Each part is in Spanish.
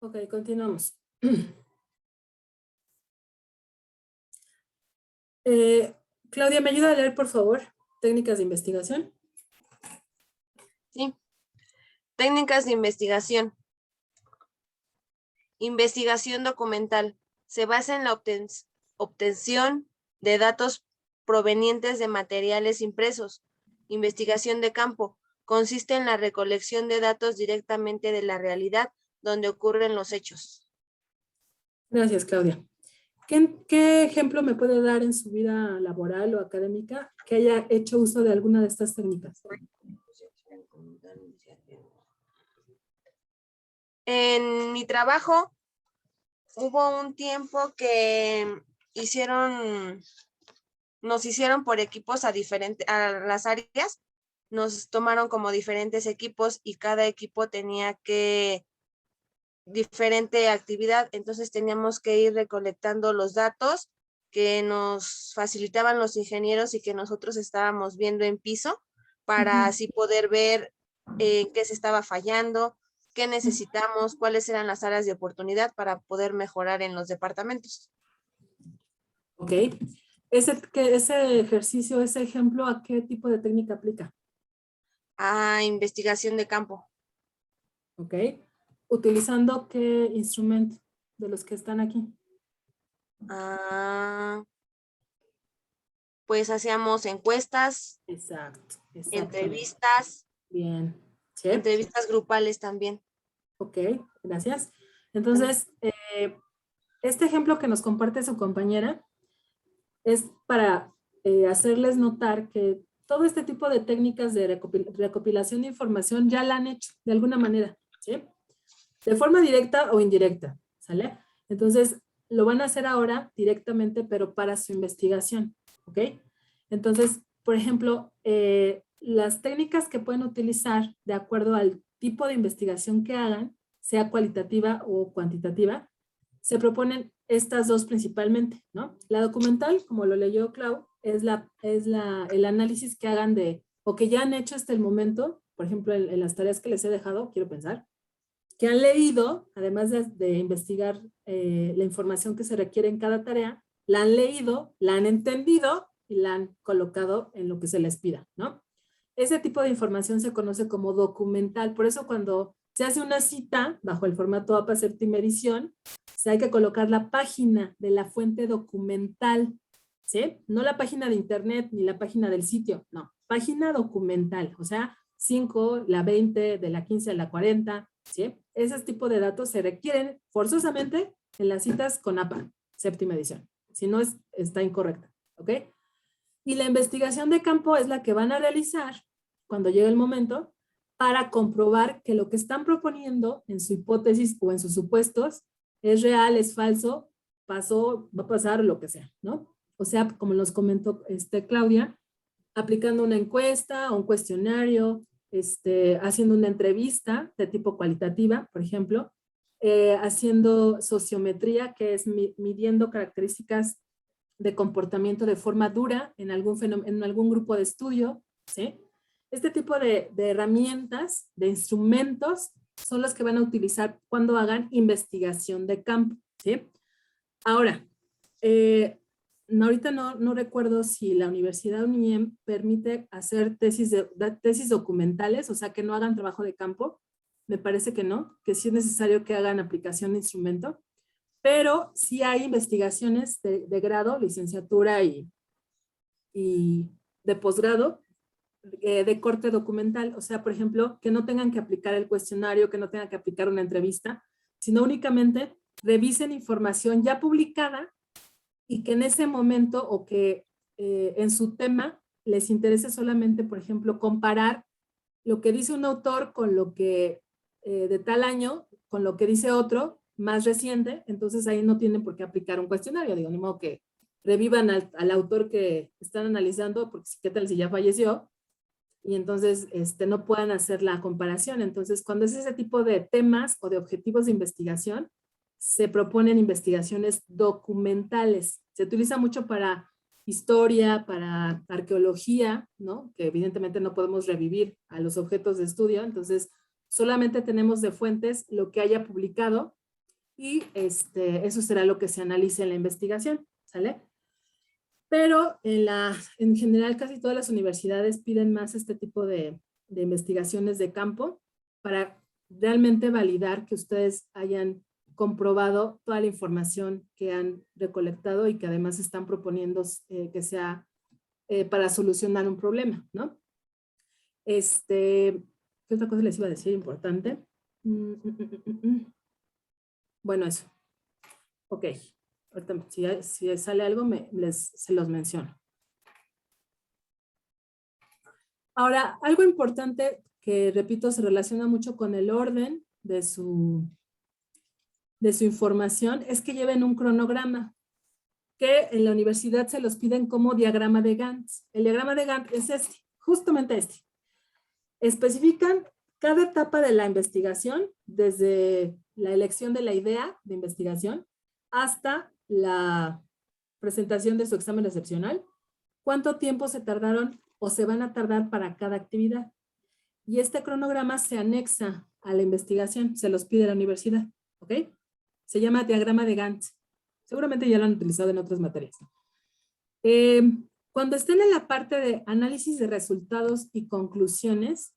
Ok, continuamos. Claudia, ¿me ayuda a leer, por favor? Técnicas de investigación. Sí. Técnicas de investigación. Investigación documental. Se basa en la obtención de datos provenientes de materiales impresos. Investigación de campo. Consiste en la recolección de datos directamente de la realidad donde ocurren los hechos. Gracias, Claudia. ¿Qué ejemplo me puede dar en su vida laboral o académica que haya hecho uso de alguna de estas técnicas? En mi trabajo hubo un tiempo que nos hicieron por equipos a las áreas, nos tomaron como diferentes equipos y cada equipo tenía diferente actividad, entonces teníamos que ir recolectando los datos que nos facilitaban los ingenieros y que nosotros estábamos viendo en piso para así poder ver en qué se estaba fallando, qué necesitamos, cuáles eran las áreas de oportunidad para poder mejorar en los departamentos. Ok. Ese ejercicio, ese ejemplo, ¿a qué tipo de técnica aplica? A investigación de campo. Ok. ¿Utilizando qué instrumento de los que están aquí? Pues hacíamos encuestas, Exacto, exactamente. entrevistas, Bien. ¿Sí? entrevistas grupales también. Ok, gracias. Entonces, este ejemplo que nos comparte su compañera es para hacerles notar que todo este tipo de técnicas de recopilación de información ya la han hecho de alguna manera, ¿sí? De forma directa o indirecta, ¿sale? Entonces, lo van a hacer ahora directamente, pero para su investigación, ¿ok? Entonces, por ejemplo, las técnicas que pueden utilizar de acuerdo al tipo de investigación que hagan, sea cualitativa o cuantitativa, se proponen estas dos principalmente, ¿no? La documental, como lo leyó Clau, es el análisis que hagan o que ya han hecho hasta el momento, por ejemplo, en las tareas que les he dejado, quiero pensar, que han leído, además de investigar la información que se requiere en cada tarea, la han leído, la han entendido y la han colocado en lo que se les pida, ¿no? Ese tipo de información se conoce como documental. Por eso cuando se hace una cita bajo el formato APA séptima edición, hay que colocar la página de la fuente documental, ¿sí? No la página de internet ni la página del sitio, no, página documental, o sea, 5, la 20, de la 15 a la 40, ¿sí? Ese tipo de datos se requieren forzosamente en las citas con APA, séptima edición. Si no, está incorrecta, ¿ok? Y la investigación de campo es la que van a realizar cuando llegue el momento para comprobar que lo que están proponiendo en su hipótesis o en sus supuestos es real, es falso, pasó, va a pasar, lo que sea, ¿no? O sea, como nos comentó Claudia, aplicando una encuesta o un cuestionario, haciendo una entrevista de tipo cualitativa, por ejemplo, haciendo sociometría, que es midiendo características de comportamiento de forma dura en algún grupo de estudio, ¿sí? Este tipo de herramientas, de instrumentos, son los que van a utilizar cuando hagan investigación de campo, ¿sí? Ahora, ahorita no recuerdo si la Universidad UNIEM permite hacer tesis documentales, o sea, que no hagan trabajo de campo. Me parece que no, que sí es necesario que hagan aplicación de instrumento, pero sí hay investigaciones de grado, licenciatura y de posgrado de corte documental. O sea, por ejemplo, que no tengan que aplicar el cuestionario, que no tengan que aplicar una entrevista, sino únicamente revisen información ya publicada y que en ese momento o que en su tema les interese solamente, por ejemplo, comparar lo que dice un autor con lo que de tal año, con lo que dice otro más reciente, entonces ahí no tienen por qué aplicar un cuestionario, digo, ni modo que revivan al autor que están analizando, porque qué tal si ya falleció, y entonces no puedan hacer la comparación. Entonces, cuando es ese tipo de temas o de objetivos de investigación, se proponen investigaciones documentales. Se utiliza mucho para historia, para arqueología, ¿no? Que evidentemente no podemos revivir a los objetos de estudio, entonces solamente tenemos de fuentes lo que haya publicado y eso será lo que se analice en la investigación, ¿sale? Pero en general casi todas las universidades piden más este tipo de investigaciones de campo para realmente validar que ustedes hayan comprobado toda la información que han recolectado y que además están proponiendo que sea para solucionar un problema, ¿no? ¿Qué otra cosa les iba a decir importante? Bueno, eso. Ok. Ahorita, si sale algo, se los menciono. Ahora, algo importante que, repito, se relaciona mucho con el orden de su información es que lleven un cronograma que en la universidad se los piden como diagrama de Gantt. El diagrama de Gantt es justamente este. Especifican cada etapa de la investigación, desde la elección de la idea de investigación hasta la presentación de su examen excepcional, cuánto tiempo se tardaron o se van a tardar para cada actividad. Y este cronograma se anexa a la investigación, se los pide la universidad, ¿ok? Se llama diagrama de Gantt. Seguramente ya lo han utilizado en otras materias. Cuando estén en la parte de análisis de resultados y conclusiones,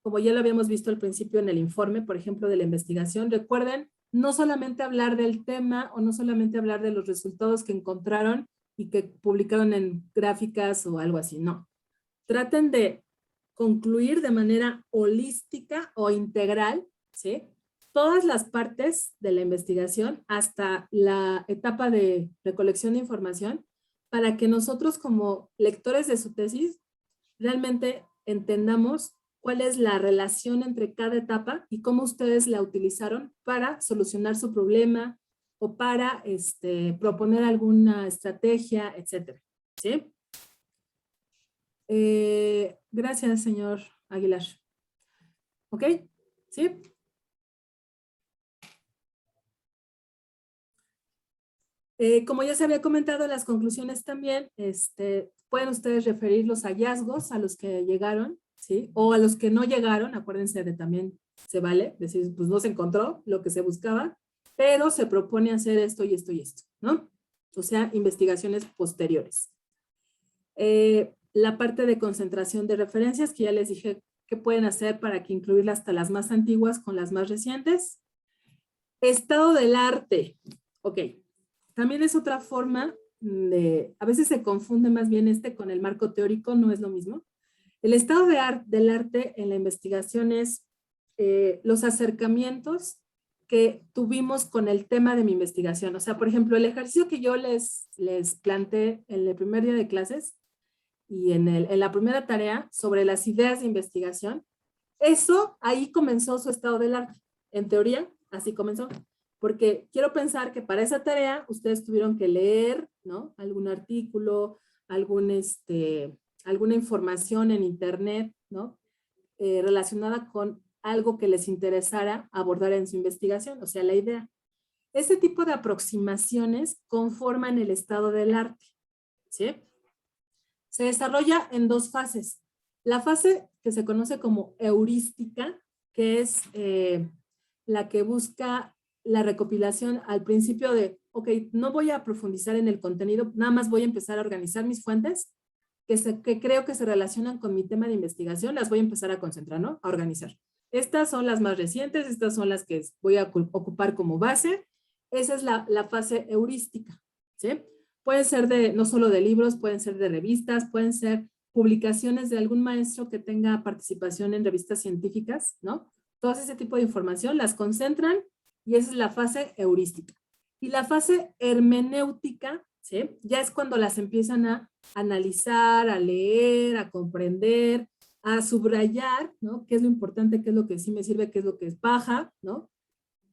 como ya lo habíamos visto al principio en el informe, por ejemplo, de la investigación, recuerden no solamente hablar del tema o no solamente hablar de los resultados que encontraron y que publicaron en gráficas o algo así, no. Traten de concluir de manera holística o integral, ¿sí? Todas las partes de la investigación hasta la etapa de recolección de información para que nosotros como lectores de su tesis realmente entendamos cuál es la relación entre cada etapa y cómo ustedes la utilizaron para solucionar su problema o para proponer alguna estrategia, etcétera, ¿sí? Gracias, señor Aguilar. ¿Ok? ¿Sí? Como ya se había comentado, las conclusiones también, pueden ustedes referir los hallazgos a los que llegaron, ¿sí? O a los que no llegaron, acuérdense de también se vale, decir, pues no se encontró lo que se buscaba, pero se propone hacer esto y esto y esto, ¿no? O sea, investigaciones posteriores. La parte de concentración de referencias, que ya les dije qué pueden hacer para que incluir hasta las más antiguas con las más recientes. Estado del arte. Ok. También es otra forma de, a veces se confunde más bien con el marco teórico, no es lo mismo. El estado del arte en la investigación es los acercamientos que tuvimos con el tema de mi investigación. O sea, por ejemplo, el ejercicio que yo les planteé en el primer día de clases y en la primera tarea sobre las ideas de investigación, eso ahí comenzó su estado del arte. En teoría, así comenzó. Porque quiero pensar que para esa tarea ustedes tuvieron que leer, ¿no? Algún artículo, alguna información en internet, ¿no? Relacionada con algo que les interesara abordar en su investigación, o sea, la idea. Ese tipo de aproximaciones conforman el estado del arte, ¿sí? Se desarrolla en dos fases. La fase que se conoce como heurística, que es la que busca la recopilación al principio de, ok, no voy a profundizar en el contenido, nada más voy a empezar a organizar mis fuentes que creo que se relacionan con mi tema de investigación, las voy a empezar a concentrar, ¿no? A organizar. Estas son las más recientes, estas son las que voy a ocupar como base. Esa es la fase heurística, ¿sí? Pueden ser no solo de libros, pueden ser de revistas, pueden ser publicaciones de algún maestro que tenga participación en revistas científicas, ¿no? Todo ese tipo de información las concentran y esa es la fase heurística. Y la fase hermenéutica, ¿sí? Ya es cuando las empiezan a analizar, a leer, a comprender, a subrayar, ¿no? ¿Qué es lo importante? ¿Qué es lo que sí me sirve? ¿Qué es lo que es paja? ¿No?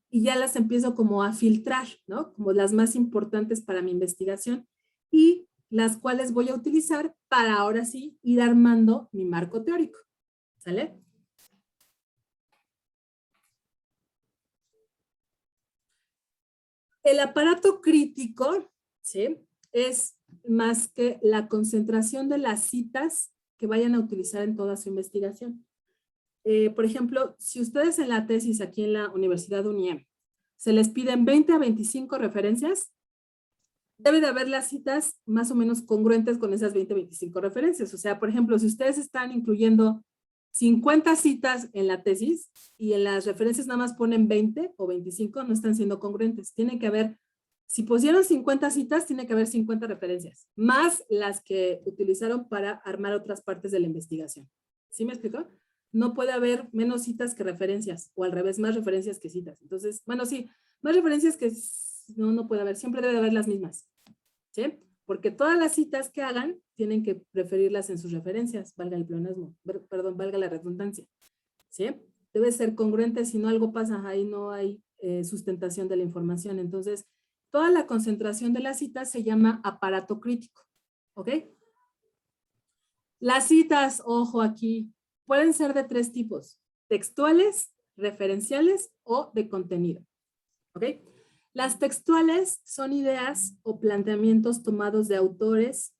Y ya las empiezo como a filtrar, ¿no? Como las más importantes para mi investigación y las cuales voy a utilizar para ahora sí ir armando mi marco teórico, ¿sale? El aparato crítico, ¿sí? Es más que la concentración de las citas que vayan a utilizar en toda su investigación. Por ejemplo, si ustedes en la tesis aquí en la Universidad UNIEM se les piden 20 a 25 referencias, debe de haber las citas más o menos congruentes con esas 20 a 25 referencias. O sea, por ejemplo, si ustedes están incluyendo 50 citas en la tesis y en las referencias nada más ponen 20 o 25, no están siendo congruentes. Tiene que haber, si pusieron 50 citas, tiene que haber 50 referencias, más las que utilizaron para armar otras partes de la investigación. ¿Sí me explico? No puede haber menos citas que referencias, o al revés, más referencias que citas. Entonces, bueno, sí, más referencias que no puede haber, siempre debe de haber las mismas, ¿sí? Porque todas las citas que hagan tienen que preferirlas en sus referencias, valga el pleonasmo, perdón, valga la redundancia, ¿sí? Debe ser congruente, si no algo pasa, ahí no hay sustentación de la información. Entonces, toda la concentración de las citas se llama aparato crítico, ¿ok? Las citas, ojo aquí, pueden ser de 3 tipos: textuales, referenciales o de contenido, ¿ok? Las textuales son ideas o planteamientos tomados de autores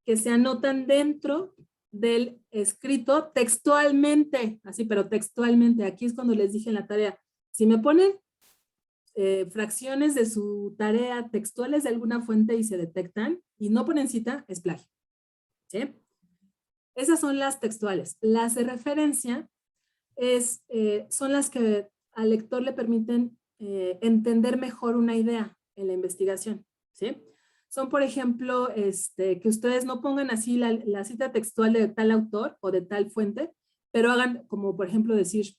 que se anotan dentro del escrito textualmente, así, pero textualmente. Aquí es cuando les dije en la tarea, si me ponen fracciones de su tarea textuales de alguna fuente y se detectan y no ponen cita, es plagio, ¿sí? Esas son las textuales. Las de referencia son las que al lector le permiten entender mejor una idea en la investigación, ¿sí? Son, por ejemplo, que ustedes no pongan así la cita textual de tal autor o de tal fuente, pero hagan como, por ejemplo, decir,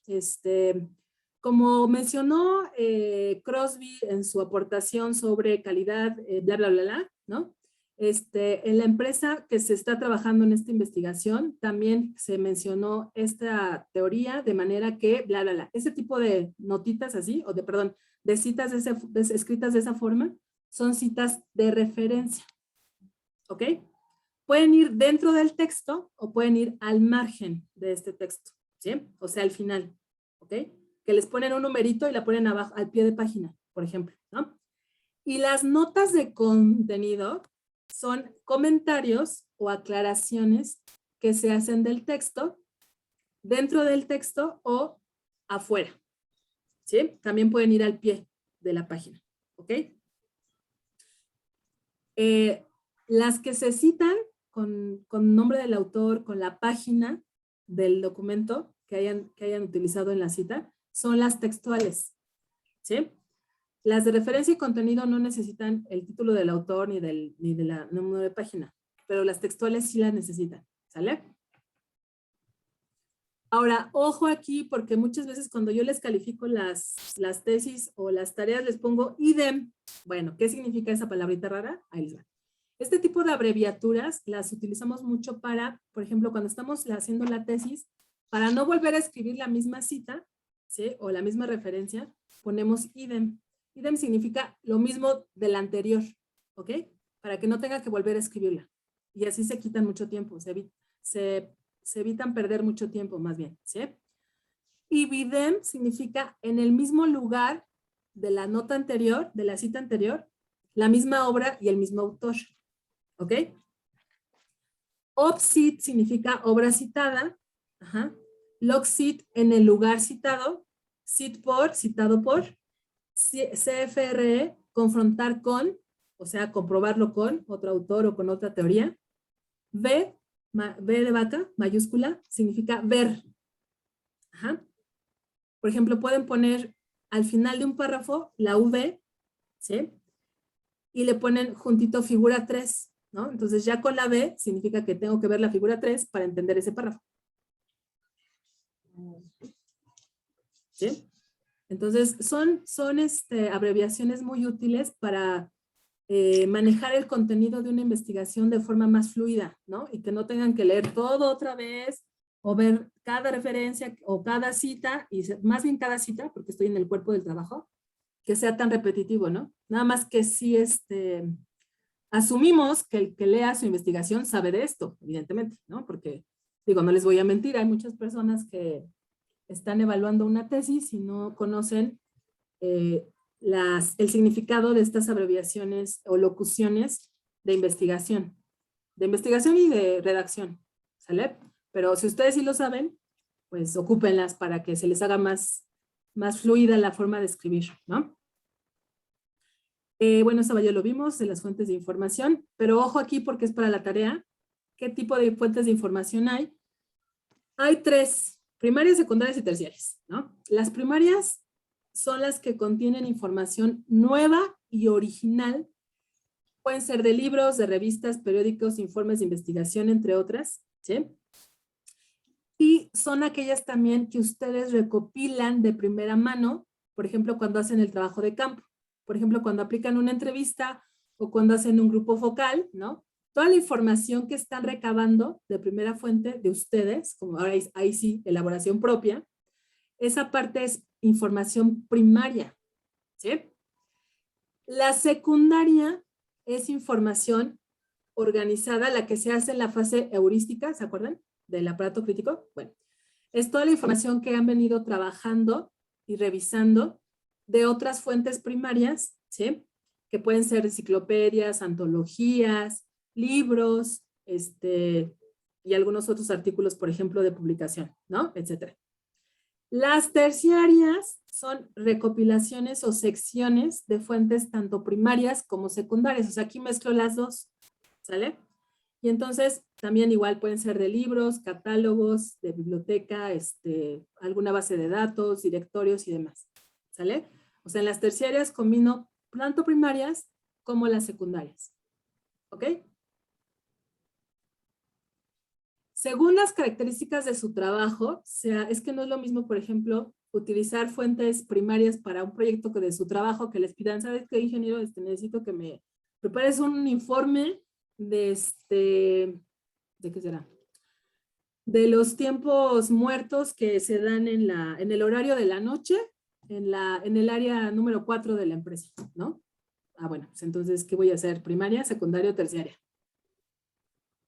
como mencionó Crosby en su aportación sobre calidad, bla, bla, bla, bla, ¿no? En la empresa que se está trabajando en esta investigación, también se mencionó esta teoría de manera que, bla, bla, bla. Ese tipo de notitas así, perdón, de citas escritas de esa forma, son citas de referencia, ¿ok? Pueden ir dentro del texto o pueden ir al margen de este texto, ¿sí? O sea, al final, ¿ok? Que les ponen un numerito y la ponen abajo, al pie de página, por ejemplo, ¿no? Y las notas de contenido son comentarios o aclaraciones que se hacen del texto, dentro del texto o afuera, ¿sí? También pueden ir al pie de la página, ¿ok? Las que se citan con nombre del autor, con la página del documento que hayan utilizado en la cita, son las textuales, ¿sí? Las de referencia y contenido no necesitan el título del autor ni de la número de página, pero las textuales sí las necesitan, ¿sale? Ahora, ojo aquí, porque muchas veces cuando yo les califico las tesis o las tareas les pongo idem. Bueno, ¿qué significa esa palabrita rara? Ahí les va. Este tipo de abreviaturas las utilizamos mucho para, por ejemplo, cuando estamos haciendo la tesis, para no volver a escribir la misma cita, ¿sí? O la misma referencia, ponemos idem. Idem significa lo mismo del anterior, ¿ok? Para que no tenga que volver a escribirla. Y así se quitan mucho tiempo, se evitan perder mucho tiempo más bien, ¿sí? Y videm significa en el mismo lugar de la nota anterior, de la cita anterior, la misma obra y el mismo autor, ¿ok? Obsit significa obra citada, ajá. Logcit en el lugar citado, cit por, citado por, CFRE, confrontar con, o sea, comprobarlo con otro autor o con otra teoría. V de vaca, mayúscula, significa ver. Ajá. Por ejemplo, pueden poner al final de un párrafo la V, ¿sí? Y le ponen juntito figura 3, ¿no? Entonces ya con la V significa que tengo que ver la figura 3 para entender ese párrafo. ¿Sí? Entonces son abreviaciones muy útiles para manejar el contenido de una investigación de forma más fluida, ¿no? Y que no tengan que leer todo otra vez o ver cada referencia o cada cita, y más bien cada cita, porque estoy en el cuerpo del trabajo, que sea tan repetitivo, ¿no? Nada más que sí, asumimos que el que lea su investigación sabe de esto, evidentemente, ¿no? Porque, digo, no les voy a mentir, hay muchas personas que están evaluando una tesis y no conocen el significado de estas abreviaciones o locuciones de investigación y de redacción, ¿sale? Pero si ustedes sí lo saben, pues ocúpenlas para que se les haga más fluida la forma de escribir, ¿no? Bueno, eso ya lo vimos de las fuentes de información, pero ojo aquí porque es para la tarea. ¿Qué tipo de fuentes de información hay? Hay 3, primarias, secundarias y terciarias, ¿no? Las primarias son las que contienen información nueva y original. Pueden ser de libros, de revistas, periódicos, informes de investigación, entre otras, ¿sí? Y son aquellas también que ustedes recopilan de primera mano, por ejemplo, cuando hacen el trabajo de campo, por ejemplo, cuando aplican una entrevista o cuando hacen un grupo focal, ¿no? Toda la información que están recabando de primera fuente de ustedes, como ahora ahí sí, elaboración propia, esa parte es información primaria, ¿sí? La secundaria es información organizada, la que se hace en la fase heurística, ¿se acuerdan? Del aparato crítico. Bueno, es toda la información que han venido trabajando y revisando de otras fuentes primarias, ¿sí? Que pueden ser enciclopedias, antologías, libros, y algunos otros artículos, por ejemplo, de publicación, ¿no? Etcétera. Las terciarias son recopilaciones o secciones de fuentes tanto primarias como secundarias. O sea, aquí mezclo las dos, ¿sale? Y entonces también igual pueden ser de libros, catálogos, de biblioteca, alguna base de datos, directorios y demás, ¿sale? O sea, en las terciarias combino tanto primarias como las secundarias, ¿ok? Según las características de su trabajo, o sea, es que no es lo mismo, por ejemplo, utilizar fuentes primarias para un proyecto que de su trabajo que les pidan, ¿sabes qué, ingeniero? Necesito que me prepares un informe de ¿de qué será? De los tiempos muertos que se dan en el horario de la noche, en el área número 4 de la empresa, ¿no? Ah, bueno, pues entonces, ¿qué voy a hacer? ¿Primaria, secundaria o terciaria?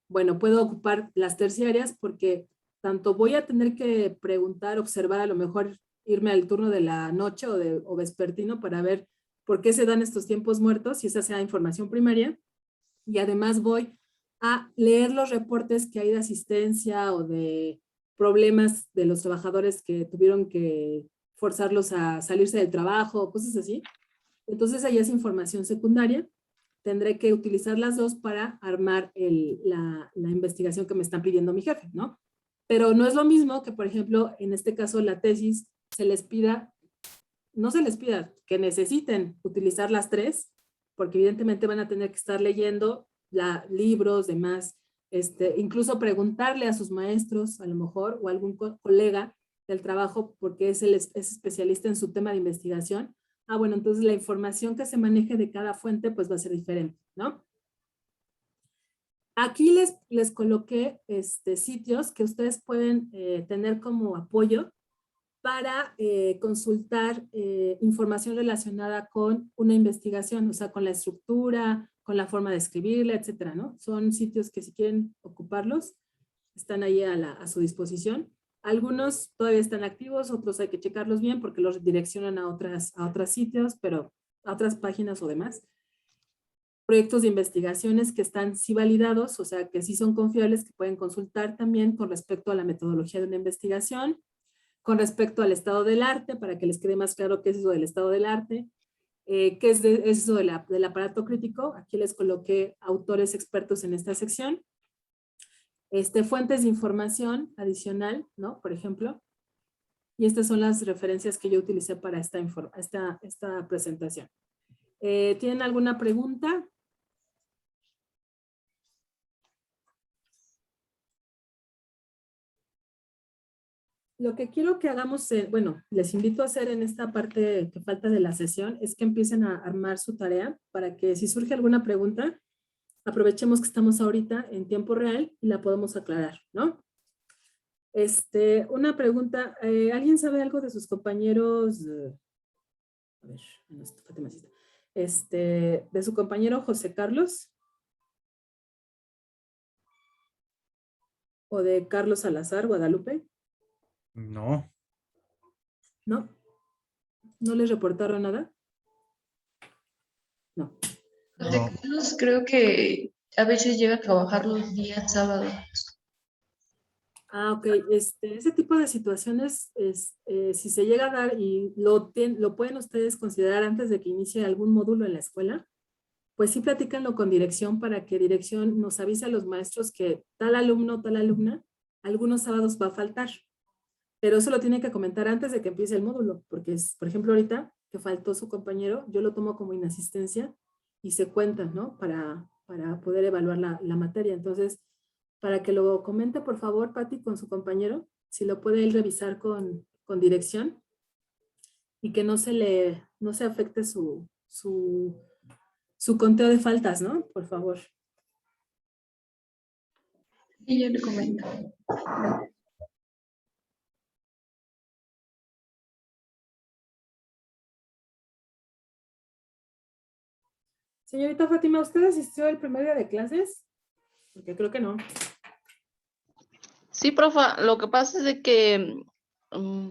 Bueno, puedo ocupar las terciarias porque tanto voy a tener que preguntar, observar, a lo mejor irme al turno de la noche o vespertino para ver por qué se dan estos tiempos muertos, si esa sea información primaria, y además voy a leer los reportes que hay de asistencia o de problemas de los trabajadores que tuvieron que forzarlos a salirse del trabajo o cosas así. Entonces ahí es información secundaria. Tendré que utilizar las dos para armar la investigación que me están pidiendo mi jefe, ¿no? Pero no es lo mismo que, por ejemplo, en este caso la tesis se les pida, no se les pida, que necesiten utilizar las 3, porque evidentemente van a tener que estar leyendo libros, demás, incluso preguntarle a sus maestros, a lo mejor, o a algún colega del trabajo, porque es especialista en su tema de investigación. Ah, bueno, entonces la información que se maneje de cada fuente pues va a ser diferente, ¿no? Aquí les coloqué sitios que ustedes pueden tener como apoyo para consultar información relacionada con una investigación, o sea, con la estructura, con la forma de escribirla, etcétera, ¿no? Son sitios que si quieren ocuparlos, están ahí a su disposición. Algunos todavía están activos, otros hay que checarlos bien porque los direccionan a otros sitios, pero a otras páginas o demás. Proyectos de investigaciones que están sí validados, o sea, que sí son confiables, que pueden consultar también con respecto a la metodología de una investigación, con respecto al estado del arte, para que les quede más claro qué es eso del estado del arte, qué es eso del aparato crítico. Aquí les coloqué autores expertos en esta sección. Fuentes de información adicional, ¿no? Por ejemplo. Y estas son las referencias que yo utilicé para esta presentación. ¿Tienen alguna pregunta? Lo que quiero que hagamos, bueno, les invito a hacer en esta parte que falta de la sesión, es que empiecen a armar su tarea para que si surge alguna pregunta, aprovechemos que estamos ahorita en tiempo real y la podemos aclarar, ¿no? Una pregunta, ¿alguien sabe algo de sus compañeros? A ver, de su compañero José Carlos o de Carlos Salazar, Guadalupe. No. ¿No? ¿No les reportaron nada? No. José Carlos creo que a veces llega a trabajar los días sábados. Ah, ok. Ese tipo de situaciones, si se llega a dar y lo pueden ustedes considerar antes de que inicie algún módulo en la escuela, pues sí platícanlo con dirección para que dirección nos avise a los maestros que tal alumno, tal alumna, algunos sábados va a faltar. Pero eso lo tiene que comentar antes de que empiece el módulo, porque por ejemplo, ahorita que faltó su compañero, yo lo tomo como inasistencia y se cuentan, ¿no? Para poder evaluar la materia. Entonces, para que lo comente, por favor, Patti, con su compañero, si lo puede él revisar con dirección y que no se afecte su conteo de faltas, ¿no? Por favor. Y yo le comento. Señorita Fátima, ¿usted asistió el primer día de clases? Porque creo que no. Sí, profa, lo que pasa es de que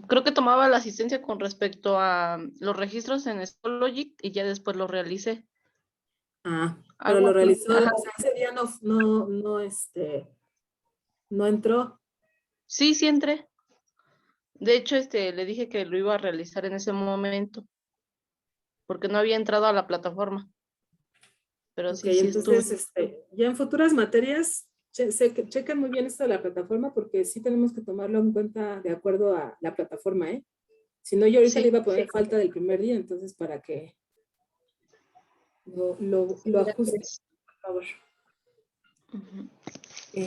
creo que tomaba la asistencia con respecto a los registros en Schoology y ya después lo realicé. Ah, pero Algo lo así. realizó, Ajá. o sea, ese día no entró. Sí, sí entré. De hecho, le dije que lo iba a realizar en ese momento, porque no había entrado a la plataforma. Pero Ok, sí, sí estuve. entonces, ya en futuras materias, chequen muy bien esto de la plataforma porque sí tenemos que tomarlo en cuenta de acuerdo a la plataforma, ¿eh? Si no, yo ahorita le Sí, iba a poner falta del primer día, entonces para que lo ajuste, gracias. por favor. Ujú. Eh,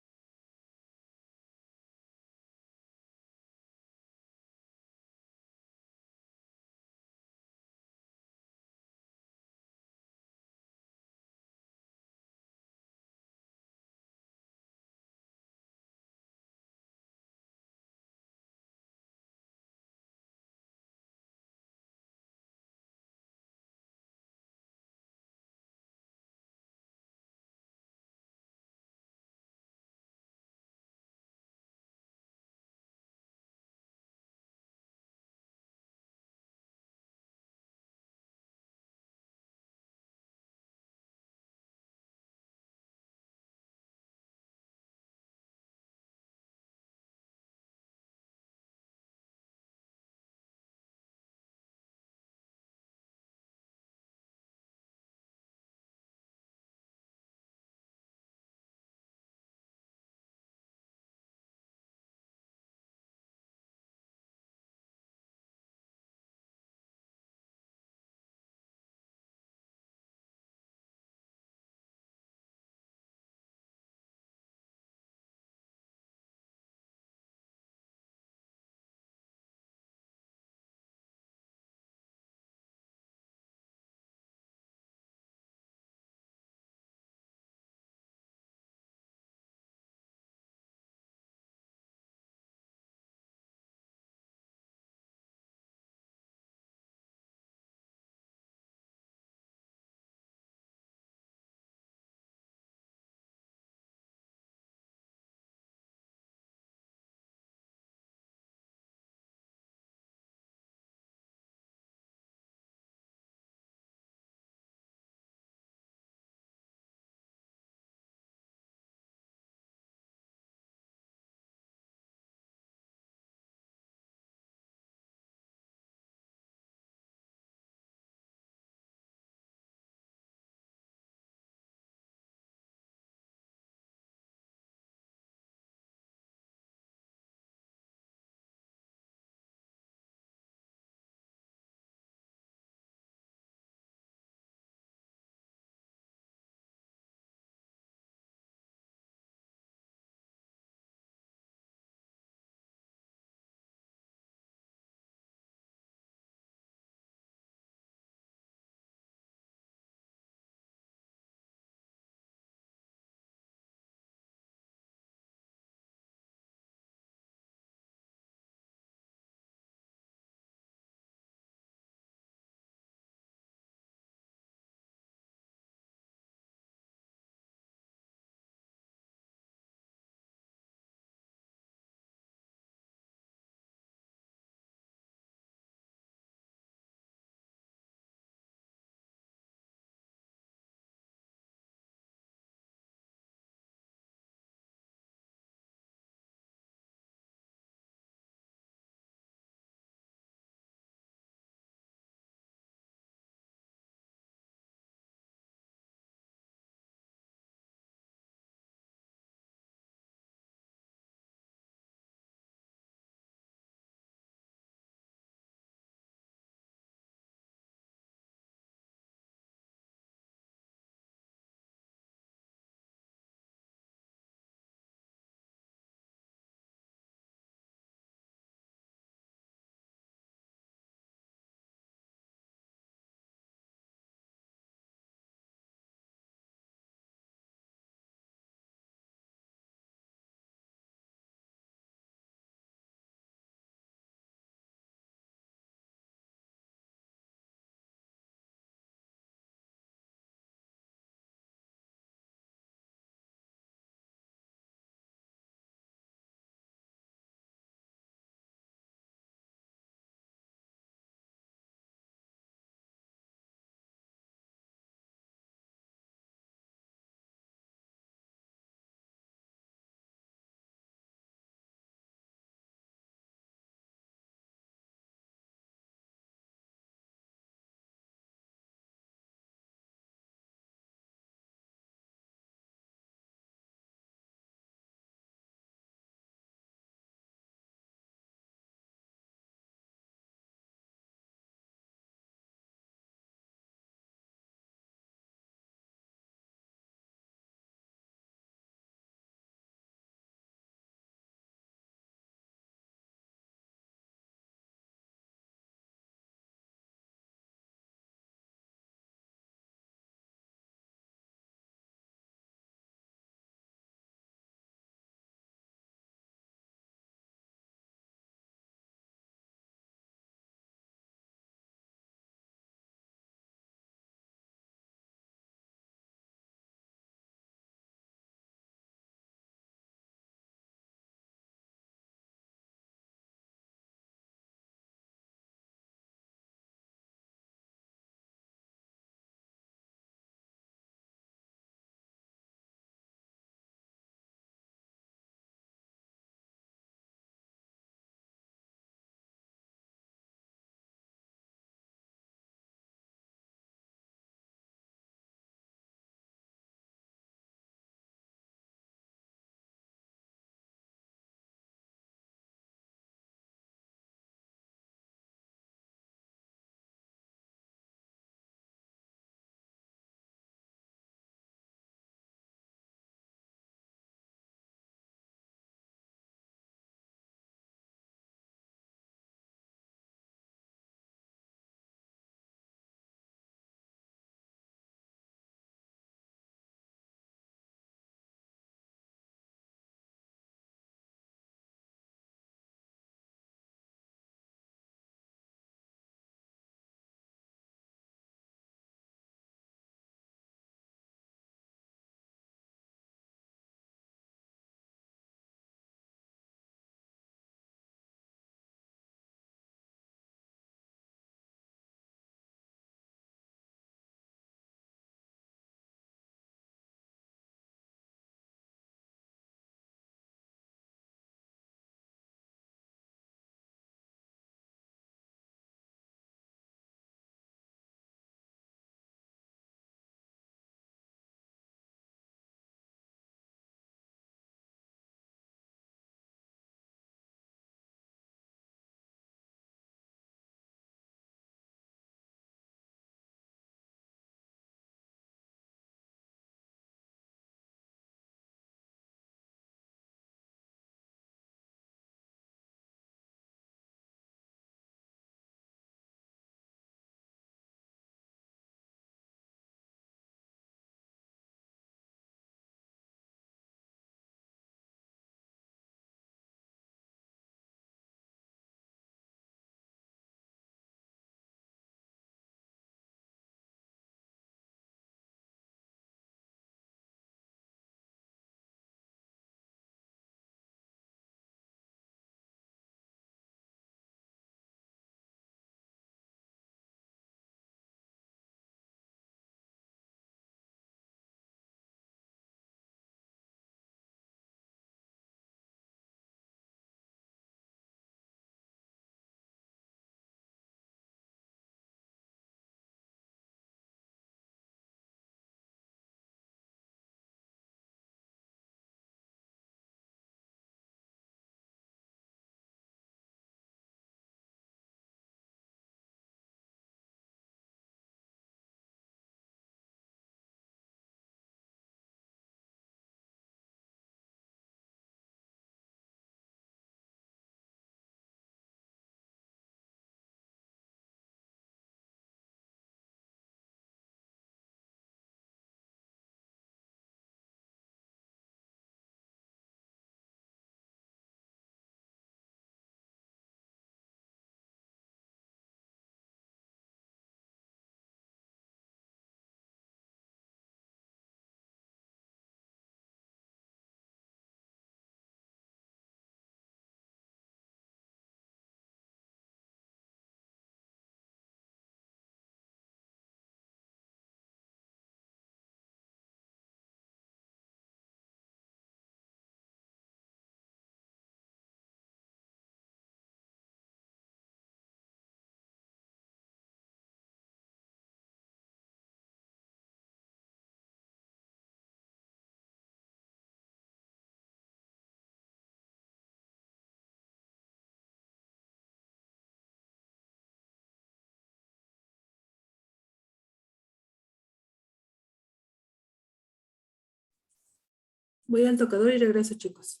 Voy al tocador y regreso, chicos.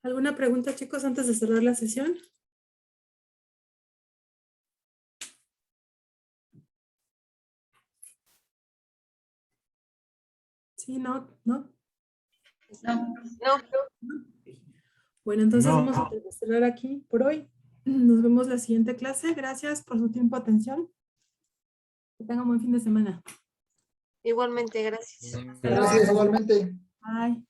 ¿Alguna pregunta, chicos, antes de cerrar la sesión? Sí, no, no. No. No, Bueno, entonces No. vamos a cerrar aquí por hoy. Nos vemos la siguiente clase. Gracias por su tiempo, atención. Que tengan un buen fin de semana. igualmente, gracias. Gracias, igualmente. Bye.